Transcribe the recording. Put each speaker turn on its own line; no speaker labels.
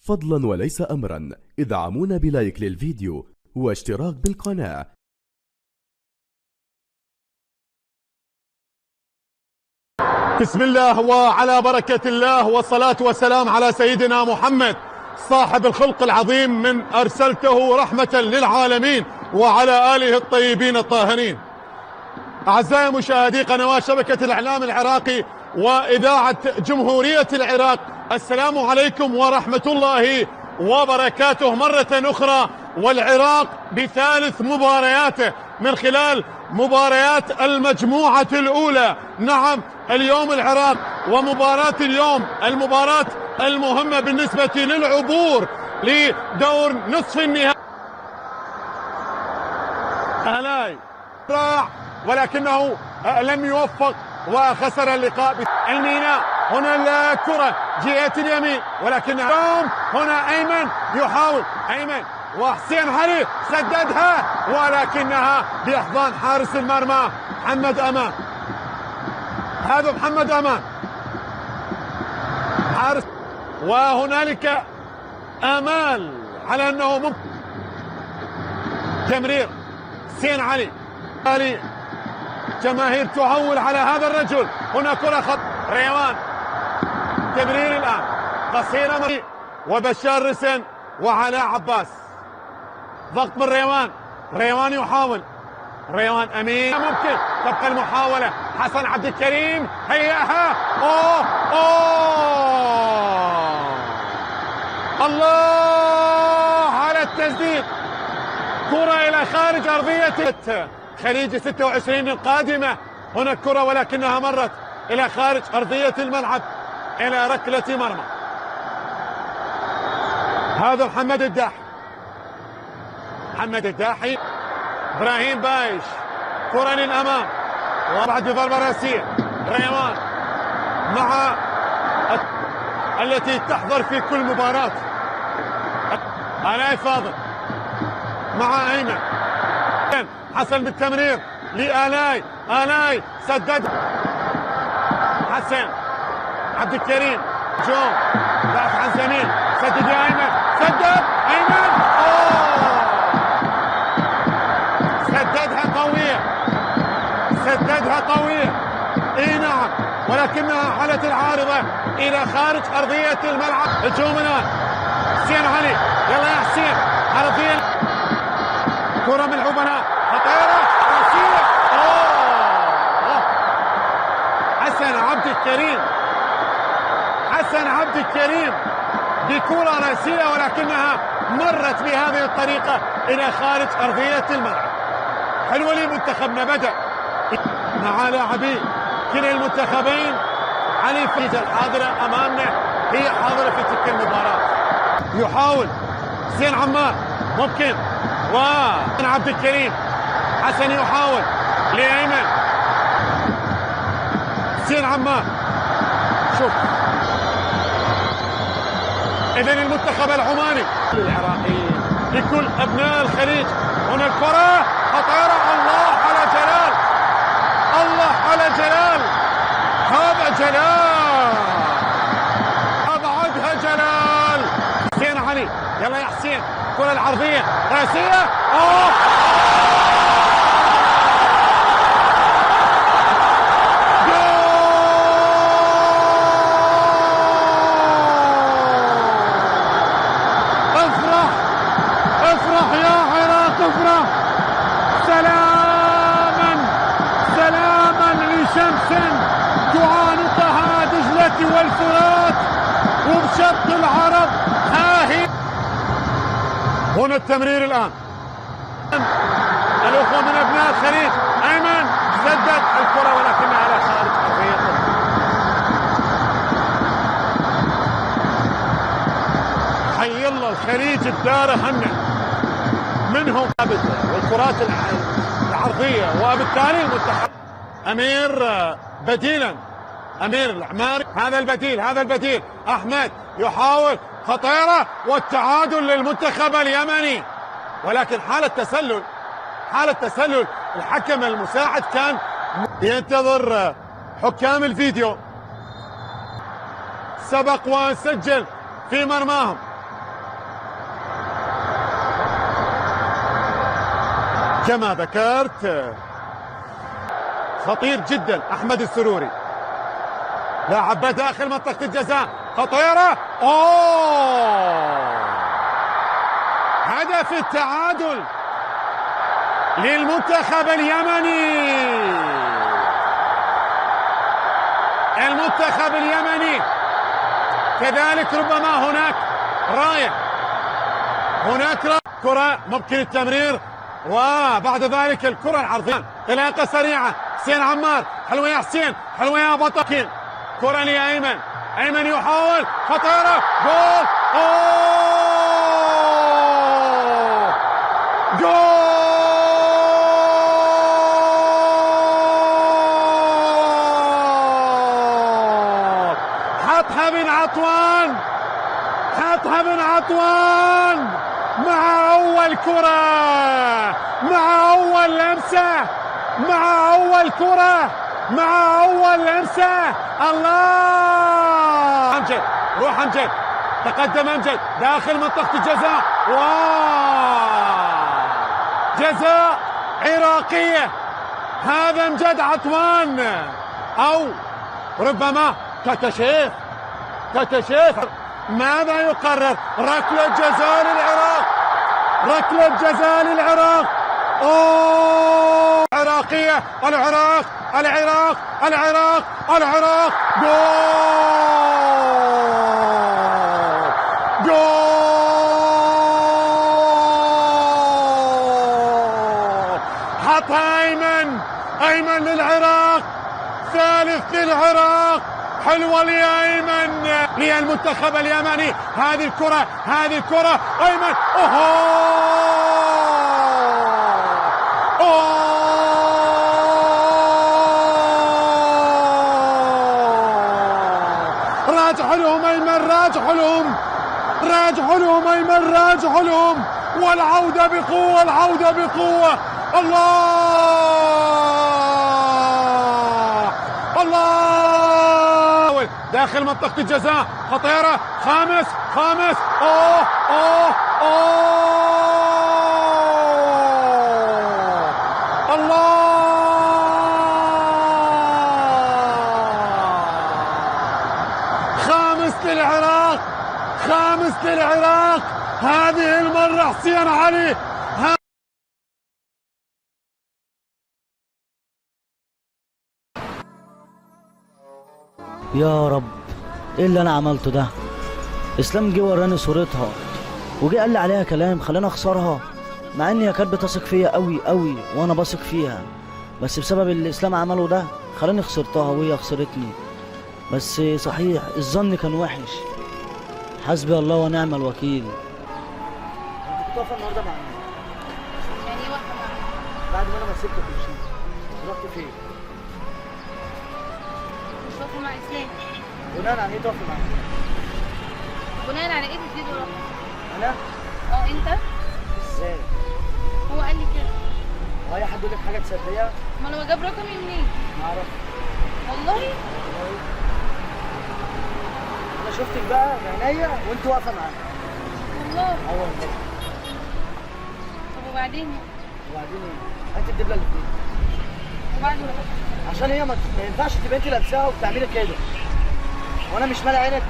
فضلا وليس أمرا ادعمونا بلايك للفيديو واشتراك بالقناة.
بسم الله وعلى بركة الله والصلاة والسلام على سيدنا محمد صاحب الخلق العظيم من أرسلته رحمة للعالمين وعلى آله الطيبين الطاهرين. أعزائي مشاهدي قنوات شبكة الإعلام العراقي وإذاعة جمهورية العراق، السلام عليكم ورحمة الله وبركاته مرة أخرى، والعراق بثالث مبارياته من خلال مباريات المجموعة الأولى. نعم، اليوم العراق ومباراة اليوم المباراة المهمة بالنسبة للعبور لدور نصف النهائي. أهلاي راح ولكنه لم يوفق وخسر اللقاء. الميناء هنا الكرة جهة اليمين ولكنها هنا أيمن يحاول، أيمن وحسين علي سددها ولكنها بإحضان حارس المرمى محمد أمان. هذا محمد أمان حارس، وهنالك آمال على أنه ممكن تمرير حسين علي. جماهير تهول على هذا الرجل. هنا كرة خط ريوان، تمرير الآن قصيرة وبشار رسن وعلاء عباس. ضغط من ريوان يحاول، ريوان أمين ممكن تبقى المحاولة. حسن عبد الكريم هيئها، الله على التسديد. كرة إلى خارج أرضية خليج 26 القادمة. هنا الكرة ولكنها مرت إلى خارج أرضية الملعب إلى ركلة مرمى. هذا محمد الداحي، إبراهيم بايش، كرة للأمام وبعد ضربة راسية. ريوان مع التي تحضر في كل مباراة. آلاء فاضل مع أيمن، حسن بالتمرير لآلاء سدد. حسن عبد الكريم جون دافع عن زميل، سدد يا أيمن، سدد أيمن، سددها قوية. اي نعم، ولكنها حالت العارضة الى خارج ارضية الملعب. هجوم الان حسين علي، يلا يا حسين، عرضية كرة من العبناء خطيرة راسية. حسن عبد الكريم بكرة راسية ولكنها مرت بهذه الطريقة الى خارج ارضية الملعب. حلوة لمنتخبنا، بدأ مع لاعبي كلا المنتخبين. علي فريج الحاضرة أمامنا هي حاضرة في تلك المباراة. يحاول حسين عمار ممكن، عبد الكريم. حسن يحاول لأيمن، حسين عمار. شوف إذن المنتخب العماني العراقيين لكل أبناء الخليج. هنا الكرة خطيرة، الله على جلال، هذا جلال، أبعدها جلال. حسين علي، يلا يا حسين، كرة العرضية راسية، افرح يا عراق، افرح. سلاما لشمس تعانقها دجلة والفرات وبشط العرب. ها هي هنا التمرير الآن. الأخوة من أبناء الخليج، أيمن سدد الكرة ولكنها على خارج أرضية. حي الله الخليج الدار هنا منهم والكرات العرضية، وبالتالي المنتخب أمير بديلا، أمير العماري. هذا البديل أحمد يحاول، خطيرة والتعادل للمنتخب اليمني. ولكن حالة تسلل الحكم المساعد كان ينتظر حكام الفيديو. سبق وسجل في مرماهم كما ذكرت خطير جدا أحمد السروري، لاعب داخل منطقة الجزاء، خطيرة. هدف التعادل للمنتخب اليمني. المنتخب اليمني كذلك ربما هناك راية، كرة ممكن التمرير، وبعد ذلك الكرة العرضية، انطلاقة سريعة. حسين عمار، حلوة يا حسين، حلوة يا بطل. كرة لأيمن، أيمن يحاول، خطيرة، جول. جول. حطها بن عطوان، حطها بن عطوان مع أول كرة، مع أول لمسة، مع أول كرة، مع أول لمسة. الله. أمجد، روح أمجد، تقدم أمجد داخل منطقة الجزاء. جزاء عراقية. هذا أمجد عطوان أو ربما كتشيف. ماذا يقرر؟ ركلة جزاء للعراق، ركلة جزاء للعراق. عراقية. العراق، العراق، العراق، العراق. جول. جول. حطها أيمن، أيمن للعراق، ثالث للعراق. حلوة لأيمن للمنتخب اليمني. هذه الكرة، هذه الكرة، أيمن. راجع لهم أيمن، راجع لهم، راجع لهم أيمن، راجع لهم، والعودة بقوة، العودة بقوة. الله، الله. داخل منطقة الجزاء، خطيرة، خامس، خامس. الله. خامس للعراق، خامس للعراق. هذه المرة حسين علي.
يا رب، ايه اللي انا عملته ده؟ اسلام جه وراني صورتها وجه قال لي عليها كلام خلاني اخسرها، مع ان هي كانت بتثق فيا قوي قوي وانا بثق فيها، بس بسبب اللي اسلام عمله ده خلاني خسرتها وهي خسرتني. بس صحيح الظن كان وحش. حسبي الله ونعم الوكيل. انت كنت واقفه النهارده مع مين؟
يعني ايه واقفه معاك؟
بعد ما انا ما سبتك ومشيت رحت فين؟
مش واقفه مع اسلام.
بناء على ايه تقفي معايا؟
بناء على ايه تديله رقم؟
انا؟
انت؟
ازاي؟
هو قال لي كده.
هو اي حد يقول لك حاجه تصدقيها؟
امال هو جاب رقمي منين؟
ما اعرفش.
والله؟
انا شفتك بقى بعينيا وانت واقفه معايا.
والله؟
والله.
طب وبعدين؟
وبعدين ايه؟ هات الدبله اللي فيك.
وبعدين؟
عشان هي ما ينفعش تبقى انت لابساها وبتعملي كده. وانا مش مالي عينك